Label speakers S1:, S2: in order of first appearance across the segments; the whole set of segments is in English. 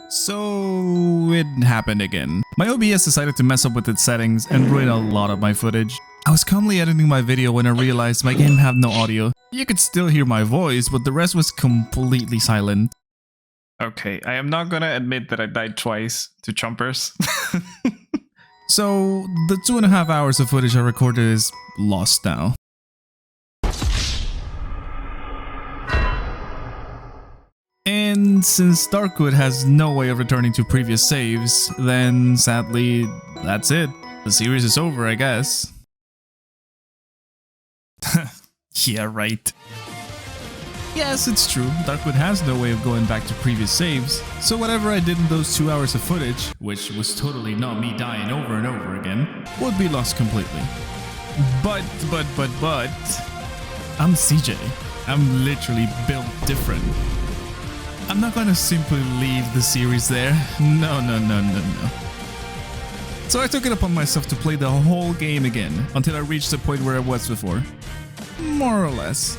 S1: So it happened again. My OBS decided to mess up with its settings and ruin a lot of my footage. I was calmly editing my video when I realized my game had no audio. You could still hear my voice, but the rest was completely silent. Okay, I am not gonna admit that I died twice to chompers. So the 2.5 hours of footage I recorded is lost now. And since Darkwood has no way of returning to previous saves, then sadly, that's it. The series is over, I guess. Yeah, right. Yes, it's true, Darkwood has no way of going back to previous saves, so whatever I did in those 2 hours of footage, which was totally not me dying over and over again, would be lost completely. But, I'm CJ. I'm literally built different. I'm not gonna simply leave the series there. No. So I took it upon myself to play the whole game again, until I reached the point where I was before. More or less.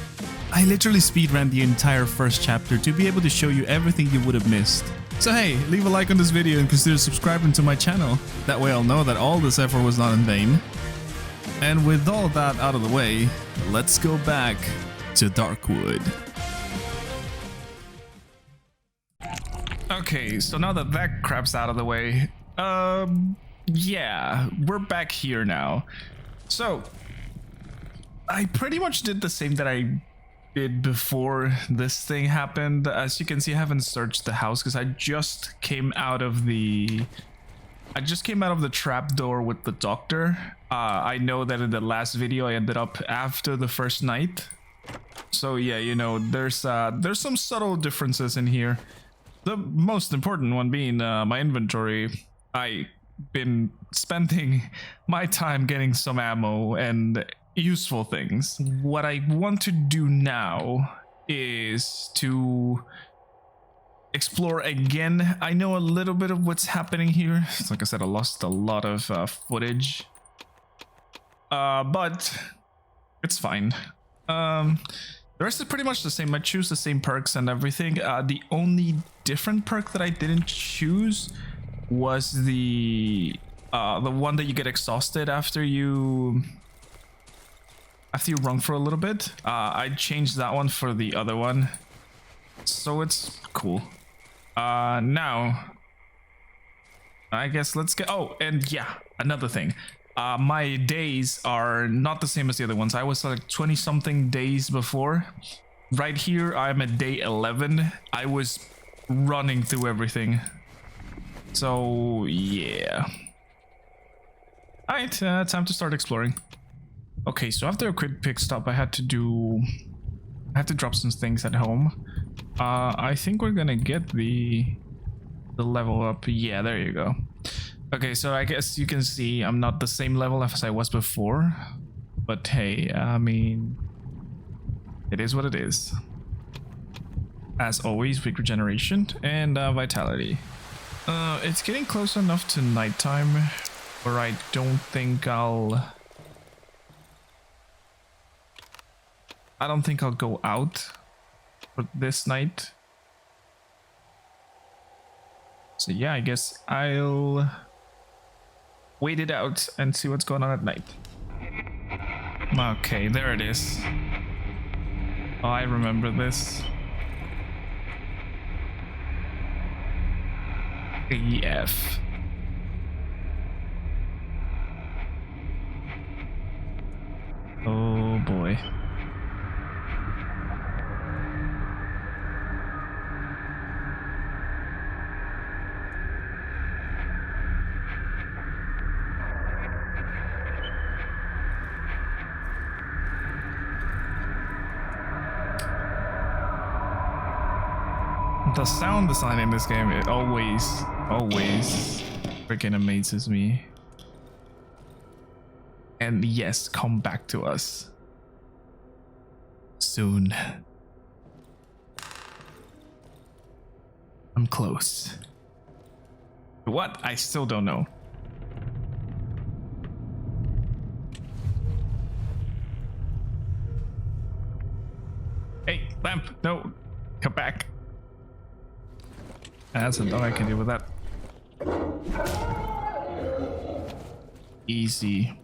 S1: I literally speedran the entire first chapter to be able to show you everything you would have missed. So hey, leave a like on this video and consider subscribing to my channel. That way I'll know that all this effort was not in vain. And with all that out of the way, let's go back to Darkwood. Okay, so now that that crap's out of the way, yeah, we're back here now. So, I pretty much did the same that I did before this thing happened. As you can see, I haven't searched the house because I just came out of the trapdoor with the doctor. I know that in the last video I ended up after the first night. So yeah, you know, there's some subtle differences in here. The most important one being my inventory. I've been spending my time getting some ammo and useful things. What I want to do now is to explore again. I know a little bit of what's happening here. Like I said, I lost a lot of footage. But it's fine. The rest is pretty much the same. I choose the same perks and everything. The only different perk that I didn't choose was the one that you get exhausted after you run for a little bit. I changed that one for the other one, so it's cool. Now I guess let's get. Oh, and yeah, another thing. My days are not the same as the other ones. I was like 20 something days before. Right here, I'm at day 11. I was running through everything. So yeah. Alright, time to start exploring. Okay, so after a quick pit stop, I had to drop some things at home. I think we're gonna get the level up. Yeah, there you go. Okay, so I guess you can see I'm not the same level as I was before, but hey, I mean, it is what it is. As always, weak regeneration and vitality. It's getting close enough to nighttime where I don't think I'll go out for this night. So yeah, I guess I'll wait it out and see what's going on at night. Okay, there it is. Oh, I remember this. EF. Oh boy. The sound design in this game, it always freaking amazes me. And yes, come back to us soon. I'm close. What? I still don't know. Hey, lamp, no, come back. That's a dog, I can deal with that. Easy.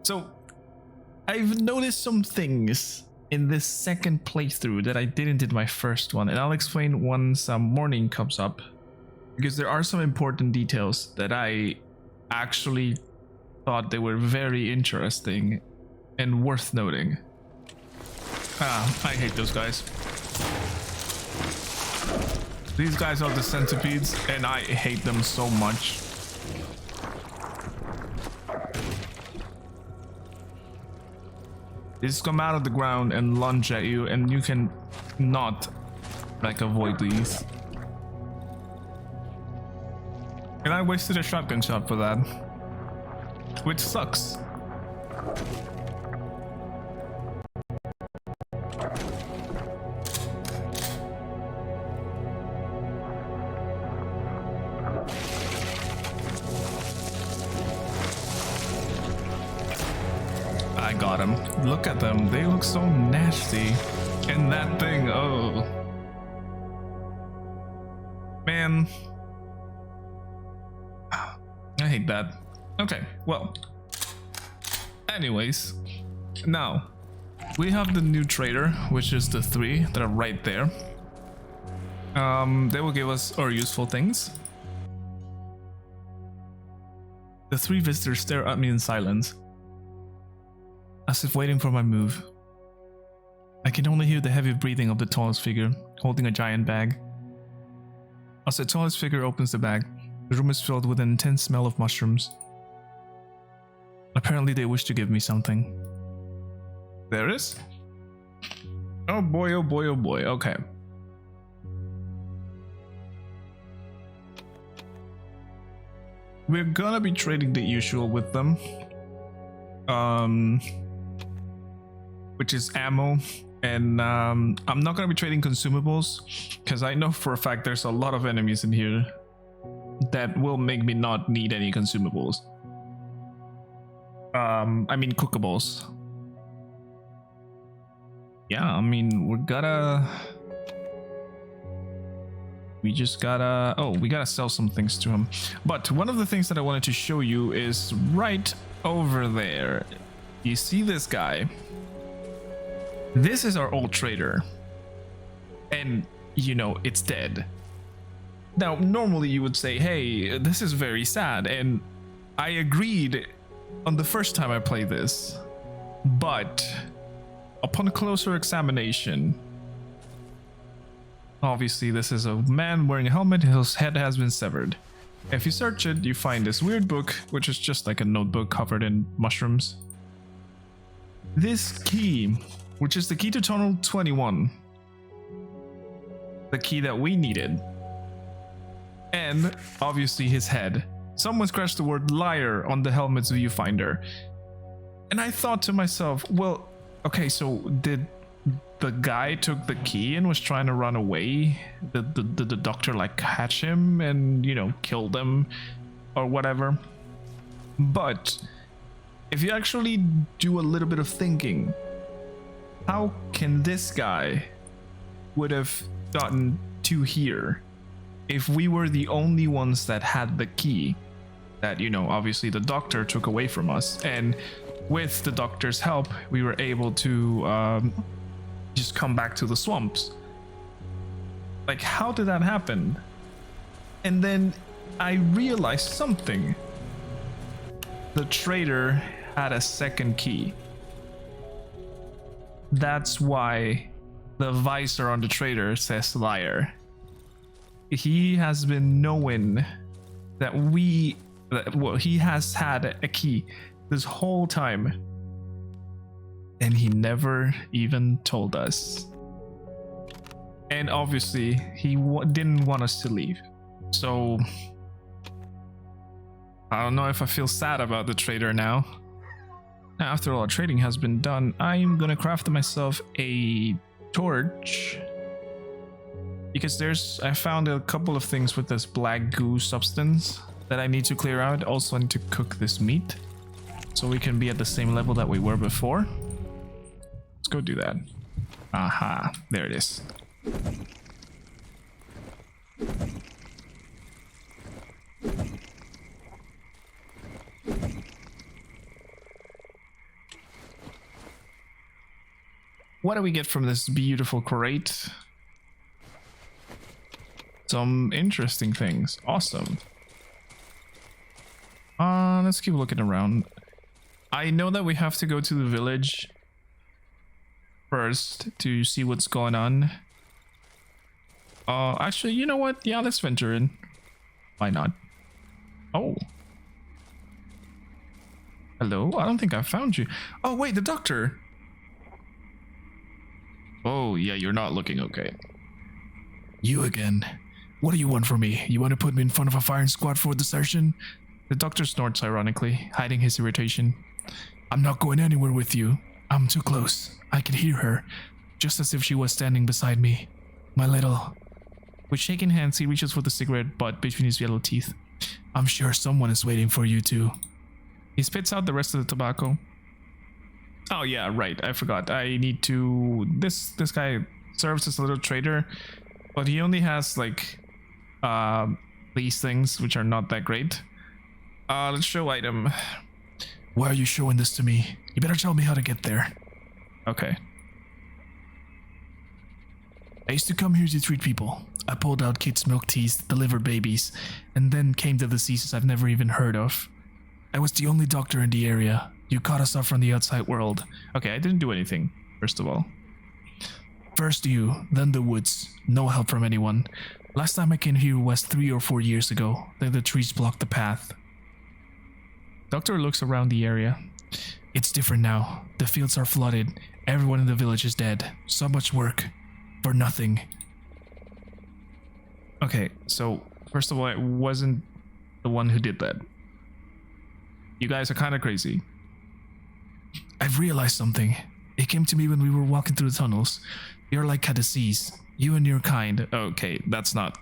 S1: So, I've noticed some things in this second playthrough that I didn't in my first one, and I'll explain once morning comes up, because there are some important details that I actually thought they were very interesting and worth noting. I hate those guys. These guys are the centipedes, and I hate them so much. They just come out of the ground and lunge at you, and you can not like avoid these. And I wasted a shotgun shot for that, which sucks. I got him. Look at them. They look so nasty. And that thing, oh. Man. I hate that. Okay, well. Anyways. Now, we have the new trader, which is the 3 that are right there. They will give us our useful things. The 3 visitors stare at me in silence, as if waiting for my move. I can only hear the heavy breathing of the tallest figure, holding a giant bag. As the tallest figure opens the bag, the room is filled with an intense smell of mushrooms. Apparently they wish to give me something. There is? Oh boy, oh boy, oh boy, okay. We're gonna be trading the usual with them. Which is ammo, and I'm not gonna be trading consumables, because I know for a fact there's a lot of enemies in here that will make me not need any consumables. I mean cookables. Yeah, I mean we just gotta, oh, we gotta sell some things to him. But one of the things that I wanted to show you is right over there. You see this guy? This is our old trader, and you know it's dead. Now normally you would say, hey, this is very sad, and I agreed on the first time I played this, but upon closer examination, obviously this is a man wearing a helmet whose head has been severed. If you search it, you find this weird book, which is just like a notebook covered in mushrooms. This key, which is the key to Tunnel 21, the key that we needed, and obviously his head. Someone scratched the word liar on the helmet's viewfinder, and I thought to myself, well, okay, so did the guy took the key and was trying to run away? The doctor like catch him and, you know, killed him or whatever? But if you actually do a little bit of thinking, how can this guy would have gotten to here if we were the only ones that had the key that, you know, obviously the doctor took away from us, and with the doctor's help we were able to just come back to the swamps? Like, how did that happen? And then I realized something. The trader had a second key. That's why the visor on the trader says liar. He has been knowing that he has had a key this whole time, and he never even told us. And obviously he didn't want us to leave, so I don't know if I feel sad about the trader now. After all, trading has been done, I'm gonna craft myself a torch, because I found a couple of things with this black goo substance that I need to clear out. Also, I need to cook this meat so we can be at the same level that we were before. Let's go do that. Aha, there it is. what do we get from this beautiful crate? Some interesting things. Awesome. Let's keep looking around. I know that we have to go to the village first to see what's going on. Actually, you know what? Yeah, let's venture in. Why not? Oh. Hello? I don't think I found you. Oh, wait, the doctor. Oh, yeah, you're not looking okay. You again. What do you want from me? You want to put me in front of a firing squad for desertion? The doctor snorts ironically, hiding his irritation. I'm not going anywhere with you. I'm too close. I can hear her, just as if she was standing beside me. My little... With shaking hands, he reaches for the cigarette butt between his yellow teeth. I'm sure someone is waiting for you too. He spits out the rest of the tobacco. Oh yeah, right. I forgot. I need to... This guy serves as a little trader, but he only has like these things, which are not that great. Let's show item. Why are you showing this to me? You better tell me how to get there. Okay. I used to come here to treat people. I pulled out kids' milk teas, delivered babies, and then came to diseases I've never even heard of. I was the only doctor in the area. You caught us off from the outside world. Okay, I didn't do anything, first of all. First you, then the woods. No help from anyone. Last time I came here was 3 or 4 years ago. Then the trees blocked the path. Doctor looks around the area. It's different now. The fields are flooded. Everyone in the village is dead. So much work. For nothing. Okay, so first of all, I wasn't the one who did that. You guys are kind of crazy. I've realized something. It came to me when we were walking through the tunnels. You're like a disease. You and your kind. Okay, that's not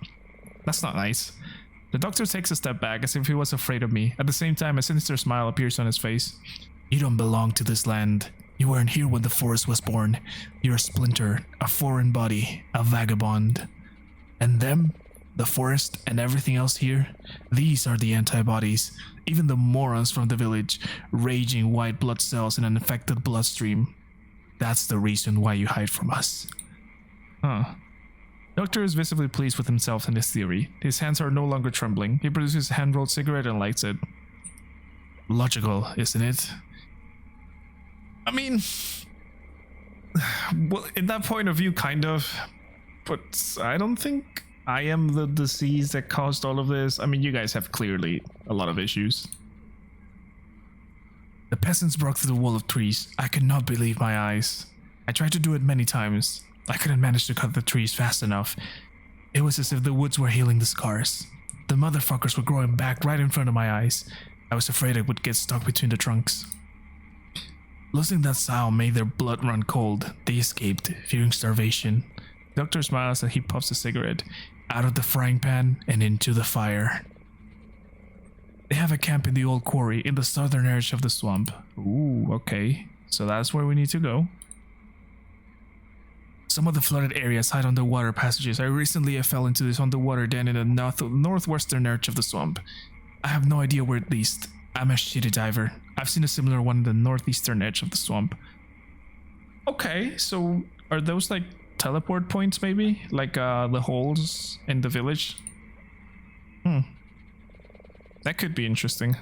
S1: nice. The doctor takes a step back as if he was afraid of me. At the same time, a sinister smile appears on his face. You don't belong to this land. You weren't here when the forest was born. You're a splinter, a foreign body, a vagabond. And them, the forest, and everything else here, these are the antibodies. Even the morons from the village, raging white blood cells in an infected bloodstream. That's the reason why you hide from us. Huh. Doctor is visibly pleased with himself and his theory. His hands are no longer trembling. He produces a hand-rolled cigarette and lights it. Logical, isn't it? I mean, well, in that point of view, kind of, but I don't think I am the disease that caused all of this. I mean, you guys have clearly a lot of issues. The peasants broke through the wall of trees. I could not believe my eyes. I tried to do it many times. I couldn't manage to cut the trees fast enough. It was as if the woods were healing the scars. The motherfuckers were growing back right in front of my eyes. I was afraid I would get stuck between the trunks. Losing that sound made their blood run cold. They escaped, fearing starvation. Doctor smiles and he puffs a cigarette. Out of the frying pan and into the fire. They have a camp in the old quarry in the southern edge of the swamp. Ooh, okay. So that's where we need to go. Some of the flooded areas hide underwater passages. I recently fell into this underwater den in the northwestern edge of the swamp. I have no idea where it leads. I'm a shitty diver. I've seen a similar one in the northeastern edge of the swamp. Okay, so are those like teleport points maybe? Like the holes in the village? That could be interesting.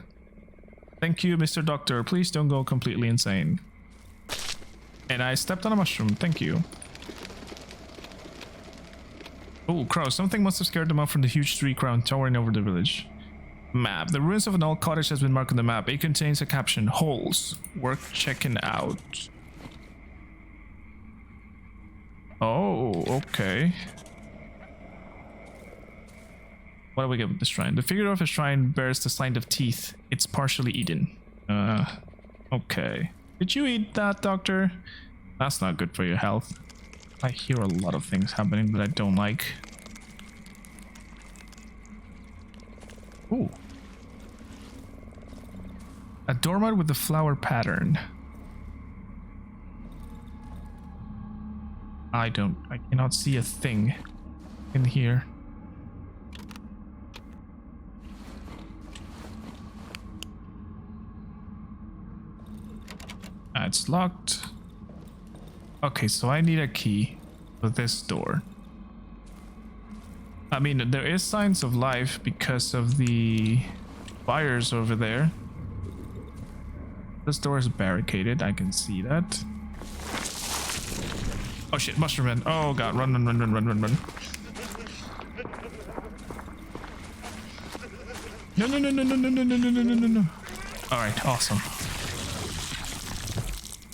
S1: Thank you, Mr. Doctor. Please don't go completely insane. And I stepped on a mushroom. Thank you. Oh, crow. Something must have scared them off from the huge tree crown towering over the village. Map. The ruins of an old cottage has been marked on the map. It contains a caption. Holes. Worth checking out. Oh, okay. What do we get with the shrine? The figure of a shrine bears the sign of teeth. It's partially eaten. Okay. Did you eat that, doctor? That's not good for your health. I hear a lot of things happening that I don't like. Ooh. A doormat with the flower pattern. I cannot see a thing in here. It's locked. Okay, so I need a key for this door. I mean, there is signs of life because of the fires over there. This door is barricaded. I can see that. Oh shit, mushroom man. Oh god, run, run, run, run, run, run, run. No, no, no, no, no, no, no, no, no, no, no, no. Alright, awesome.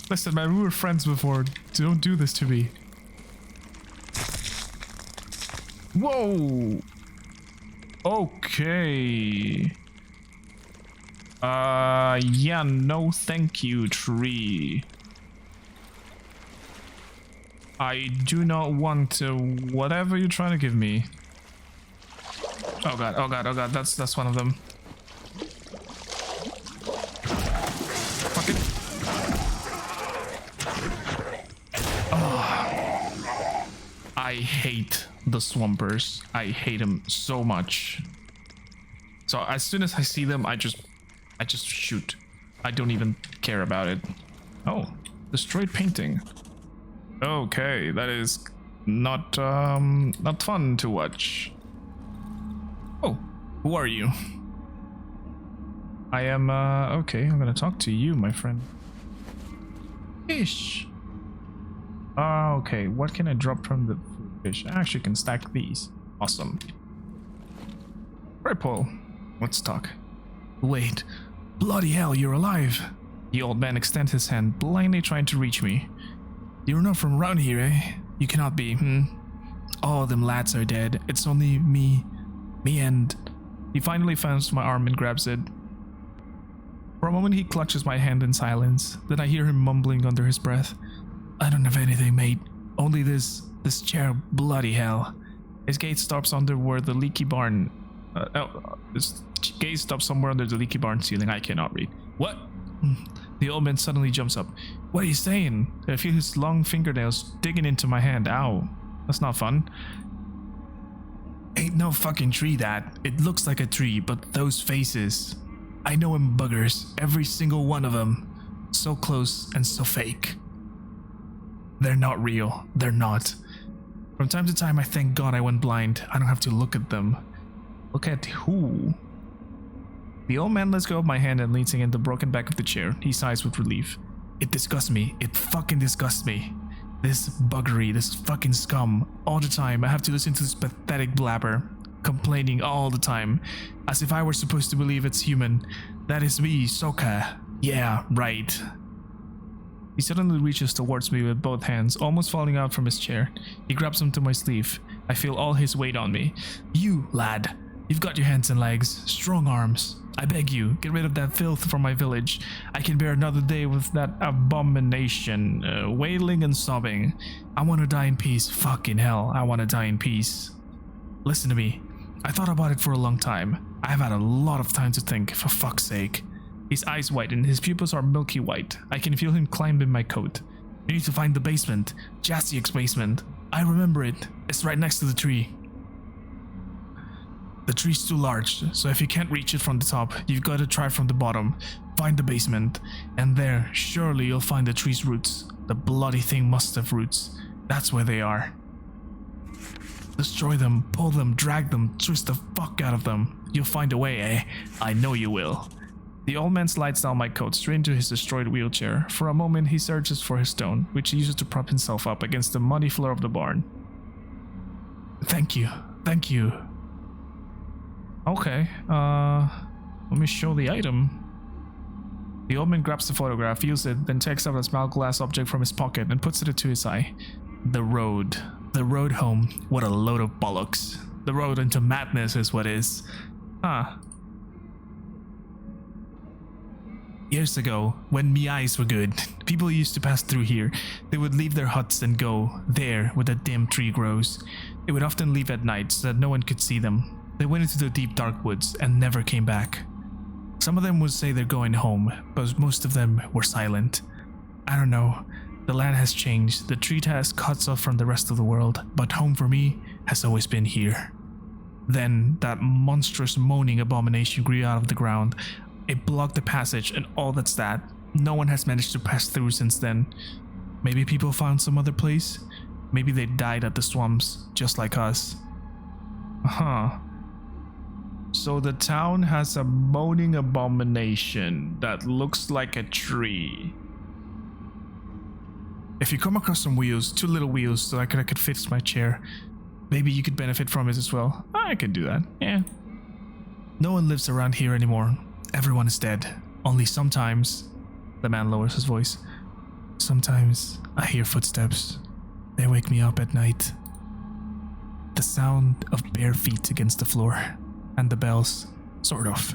S1: Listen, man, we were friends before. Don't do this to me. Whoa! Okay. Yeah, no thank you, tree. I do not want to, whatever you're trying to give me. Oh god, oh god, oh god, that's one of them. Fuck it. Oh. I hate the swampers. I hate them so much. So as soon as I see them, I just shoot. I don't even care about it. Oh, destroyed painting. Okay, that is not fun to watch. Oh, who are you? I am okay, I'm gonna talk to you, my friend. Fish. Okay, what can I drop from the fish? I actually can stack these. Awesome. Right, Paul. Let's talk. Wait. Bloody hell, you're alive. The old man extends his hand, blindly trying to reach me. You're not from around here, eh? You cannot be, All them lads are dead. It's only me and... He finally finds my arm and grabs it. For a moment he clutches my hand in silence. Then I hear him mumbling under his breath. I don't have anything, mate. Only this chair, bloody hell. His gaze stops under where the leaky barn... his gaze stops somewhere under the leaky barn ceiling. I cannot read. What? The old man suddenly jumps up. What are you saying? I feel his long fingernails digging into my hand. Ow. That's not fun. Ain't no fucking tree that. It looks like a tree, but those faces. I know him buggers. Every single one of them. So close and so fake. They're not real. They're not. From time to time I thank God I went blind. I don't have to look at them. Look at who? The old man lets go of my hand and leans against the broken back of the chair. He sighs with relief. It disgusts me. It fucking disgusts me. This buggery, this fucking scum. All the time I have to listen to this pathetic blabber. Complaining all the time. As if I were supposed to believe it's human. That is me, Soka. Yeah, right. He suddenly reaches towards me with both hands, almost falling out from his chair. He grabs onto my sleeve. I feel all his weight on me. You, lad. You've got your hands and legs. Strong arms. I beg you, get rid of that filth from my village. I can bear another day with that abomination, wailing and sobbing. I want to die in peace. Fucking hell, I want to die in peace. Listen to me. I thought about it for a long time. I've had a lot of time to think, for fuck's sake. His eyes widen, his pupils are milky white. I can feel him climb in my coat. We need to find the basement. Yessiac's basement. I remember it. It's right next to the tree. The tree's too large, so if you can't reach it from the top, you've got to try from the bottom. Find the basement, and there, surely you'll find the tree's roots. The bloody thing must have roots. That's where they are. Destroy them, pull them, drag them, twist the fuck out of them. You'll find a way, eh? I know you will. The old man slides down my coat straight into his destroyed wheelchair. For a moment he searches for his stone, which he uses to prop himself up against the muddy floor of the barn. Thank you. Thank you. Okay, let me show the item. The old man grabs the photograph, views it, then takes out a small glass object from his pocket and puts it to his eye. The road. The road home. What a load of bollocks. The road into madness is what is. Huh. Years ago, when me eyes were good, people used to pass through here. They would leave their huts and go there where the dim tree grows. They would often leave at night so that no one could see them. They went into the deep dark woods and never came back. Some of them would say they're going home, but most of them were silent. I don't know. The land has changed. The tree has cuts off from the rest of the world, but home for me has always been here. Then that monstrous moaning abomination grew out of the ground. It blocked the passage, and all that's that. No one has managed to pass through since then. Maybe people found some other place. Maybe they died at the swamps, just like us. Huh. So the town has a moaning abomination that looks like a tree. If you come across some wheels, 2 little wheels so I could fix my chair, maybe you could benefit from it as well. I can do that, yeah. No one lives around here anymore. Everyone is dead. Only sometimes, the man lowers his voice, sometimes I hear footsteps. They wake me up at night. The sound of bare feet against the floor. And the bells, sort of.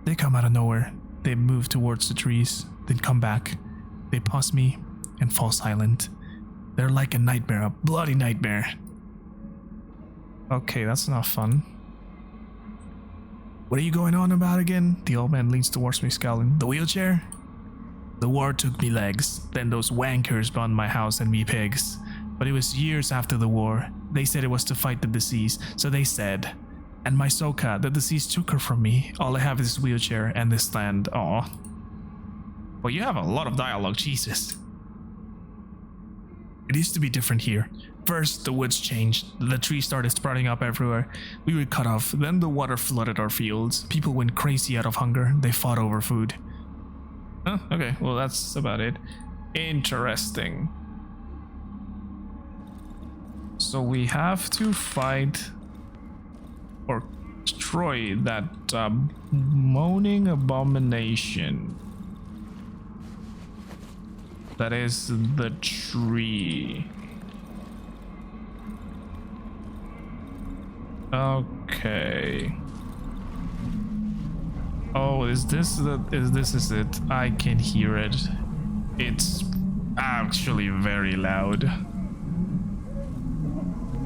S1: They come out of nowhere. They move towards the trees, then come back. They pause me and fall silent. They're like a nightmare, a bloody nightmare. Okay, that's not fun. What are you going on about again? The old man leans towards me, scowling. The wheelchair? The war took me legs. Then those wankers bombed my house and me pigs. But it was years after the war. They said it was to fight the disease, so they said. And my Soka, the disease took her from me. All I have is this wheelchair and this land. Aw. Well, you have a lot of dialogue, Jesus. It used to be different here. First, the woods changed. The trees started sprouting up everywhere. We were cut off. Then the water flooded our fields. People went crazy out of hunger. They fought over food. Oh, okay. Well, that's about it. Interesting. So we have to fight or destroy that moaning abomination. That is the tree. Okay. Oh, is this it? I can hear it. It's actually very loud.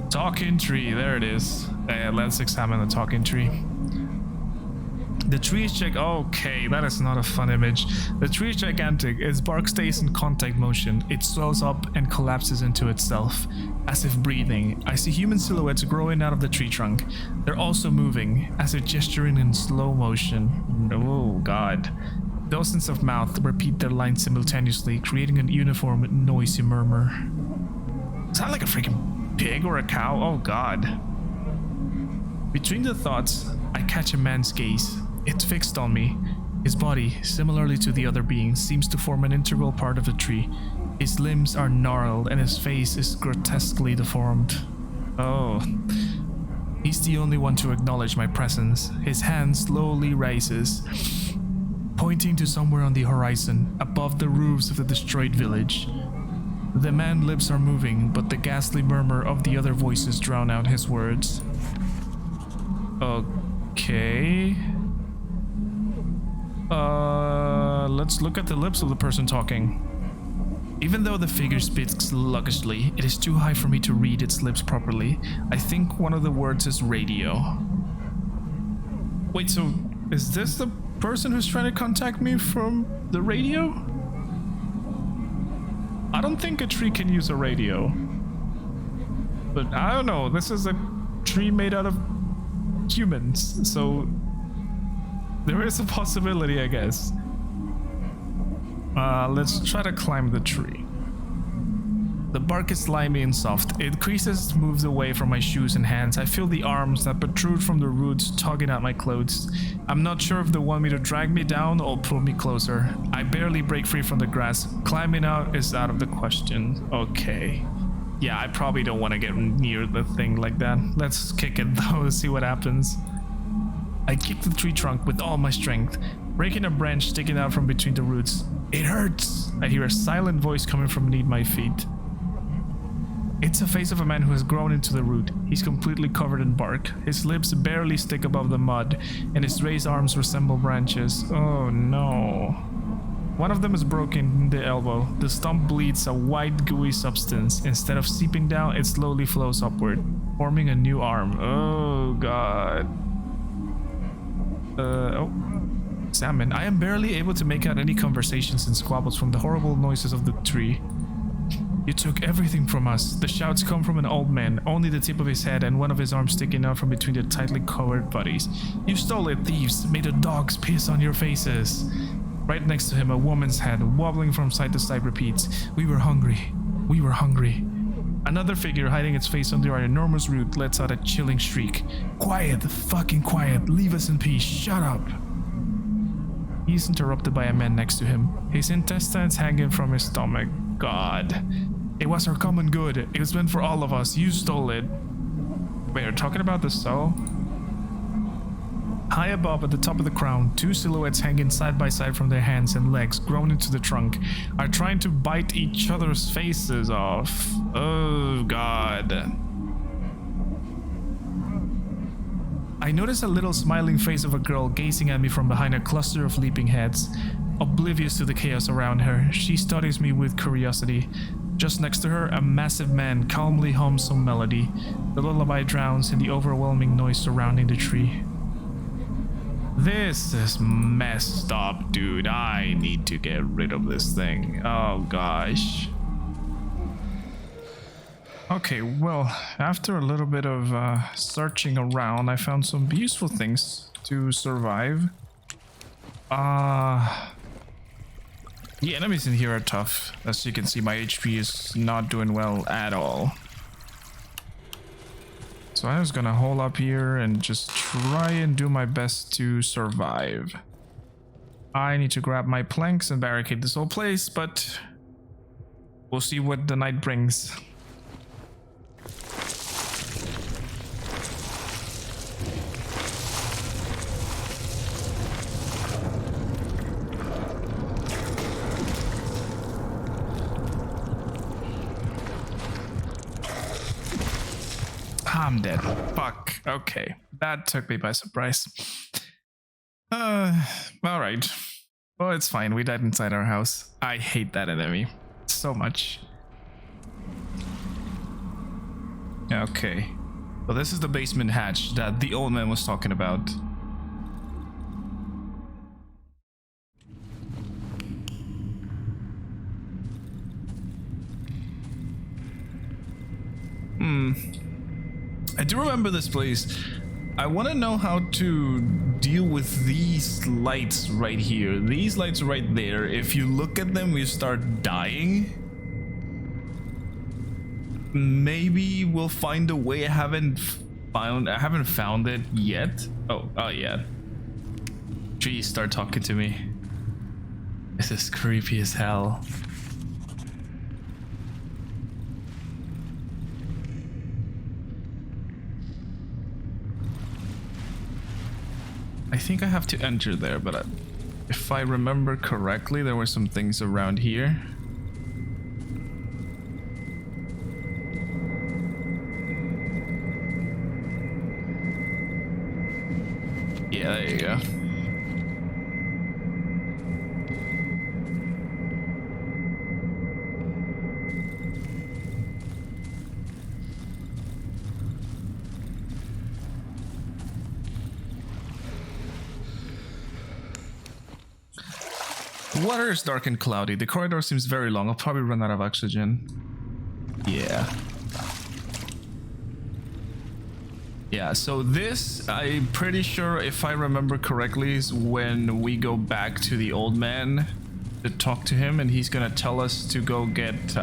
S1: Talking tree, there it is. Let's examine the talking tree. The tree is okay, that is not a fun image. The tree is gigantic. Its bark stays in contact motion. It swells up and collapses into itself, as if breathing. I see human silhouettes growing out of the tree trunk. They're also moving, as if gesturing in slow motion. Oh god. Dozens of mouths repeat their lines simultaneously, creating an uniform, noisy murmur. Sound like a freaking pig or a cow? Oh god. Between the thoughts, I catch a man's gaze. It's fixed on me. His body, similarly to the other beings, seems to form an integral part of the tree. His limbs are gnarled and his face is grotesquely deformed. Oh. He's the only one to acknowledge my presence. His hand slowly rises, pointing to somewhere on the horizon, above the roofs of the destroyed village. The man's lips are moving, but the ghastly murmur of the other voices drown out his words. Okay. Let's look at the lips of the person talking. Even though the figure speaks sluggishly, it is too high for me to read its lips properly. I think one of the words is radio. Wait, so is this the person who's trying to contact me from the radio? I don't think a tree can use a radio. But I don't know, this is a tree made out of humans, so there is a possibility, I guess. Let's try to climb the tree. The bark is slimy and soft. It creases, moves away from my shoes and hands. I feel the arms that protrude from the roots tugging at my clothes. I'm not sure if they want me to drag me down or pull me closer. I barely break free from the grass. Climbing out is out of the question. Okay. Yeah, I probably don't want to get near the thing like that. Let's kick it though, see what happens. I kick the tree trunk with all my strength, breaking a branch sticking out from between the roots. It hurts! I hear a silent voice coming from beneath my feet. It's the face of a man who has grown into the root. He's completely covered in bark. His lips barely stick above the mud, and his raised arms resemble branches. Oh no. One of them is broken in the elbow. The stump bleeds a white, gooey substance. Instead of seeping down, it slowly flows upward, forming a new arm. Oh god. Salmon. I am barely able to make out any conversations and squabbles from the horrible noises of the tree. You took everything from us. The shouts come from an old man, only the tip of his head and one of his arms sticking out from between the tightly covered bodies. You stole it, thieves. Made the dogs piss on your faces. Right next to him, a woman's head, wobbling from side to side, repeats, "We were hungry. We were hungry." Another figure, hiding its face under our enormous root, lets out a chilling shriek. "Quiet, fucking quiet. Leave us in peace. Shut up." He's interrupted by a man next to him, his intestines hanging from his stomach. God. "It was our common good. It was meant for all of us. You stole it." Wait, you're talking about the cell? High above, at the top of the crown, two silhouettes hanging side by side from their hands and legs, grown into the trunk, are trying to bite each other's faces off. Oh, God. I notice a little smiling face of a girl gazing at me from behind a cluster of leaping heads. Oblivious to the chaos around her, she studies me with curiosity. Just next to her, a massive man calmly hums some melody. The lullaby drowns in the overwhelming noise surrounding the tree. This is messed up, dude. I need to get rid of this thing. Oh, gosh. Okay, well, after a little bit of searching around, I found some useful things to survive. The enemies in here are tough. As you can see, my HP is not doing well at all. So I was gonna hole up here and just try and do my best to survive. I need to grab my planks and barricade this whole place, but we'll see what the night brings. I'm dead. Fuck. Okay. That took me by surprise. Alright. Well, it's fine. We died inside our house. I hate that enemy so much. Okay. Well, this is the basement hatch that the old man was talking about. I do remember this place. I want to know how to deal with these lights right here. These lights right there. If you look at them, you start dying. Maybe we'll find a way. I haven't found it yet. Oh yeah. Trees start talking to me. This is creepy as hell. I think I have to enter there, but if I remember correctly, there were some things around here. Yeah, there you go. Water is dark and cloudy. The corridor seems very long. I'll probably run out of oxygen. Yeah. Yeah, so this, I'm pretty sure, if I remember correctly, is when we go back to the old man to talk to him, and he's gonna tell us to go get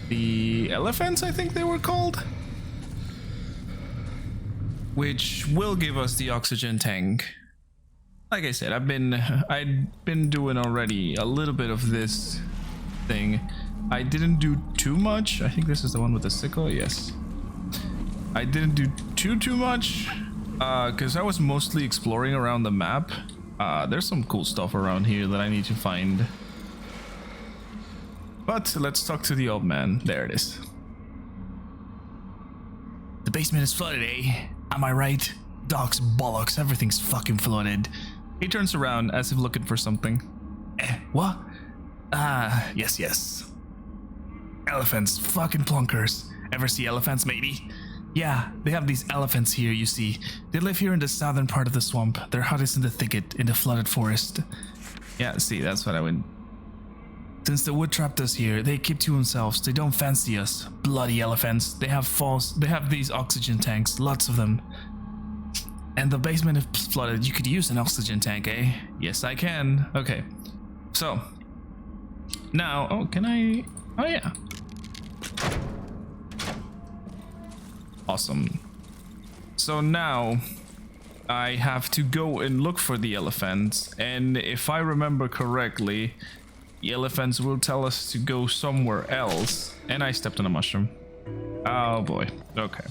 S1: the elephants, I think they were called, which will give us the oxygen tank. Like I said, I'd been doing already a little bit of this thing. I didn't do too much. I think this is the one with the sickle. Yes. I didn't do too much because I was mostly exploring around the map. There's some cool stuff around here that I need to find. But let's talk to the old man. There it is. The basement is flooded, eh? Am I right? Dogs, bollocks, everything's fucking flooded. He turns around as if looking for something. What? Yes. Elephants, fucking plunkers. Ever see elephants, matey? Yeah, they have these elephants here, you see. They live here in the southern part of the swamp. Their hut is in the thicket, in the flooded forest. Yeah, see, that's what I would... Since the wood trapped us here, they keep to themselves. They don't fancy us. Bloody elephants. They have these oxygen tanks, lots of them. And the basement is flooded. You could use an oxygen tank, eh? Yes, I can. Okay. So. Now, oh, can I? Oh, yeah. Awesome. So now I have to go and look for the elephants. And if I remember correctly, the elephants will tell us to go somewhere else. And I stepped on a mushroom. Oh boy. Okay.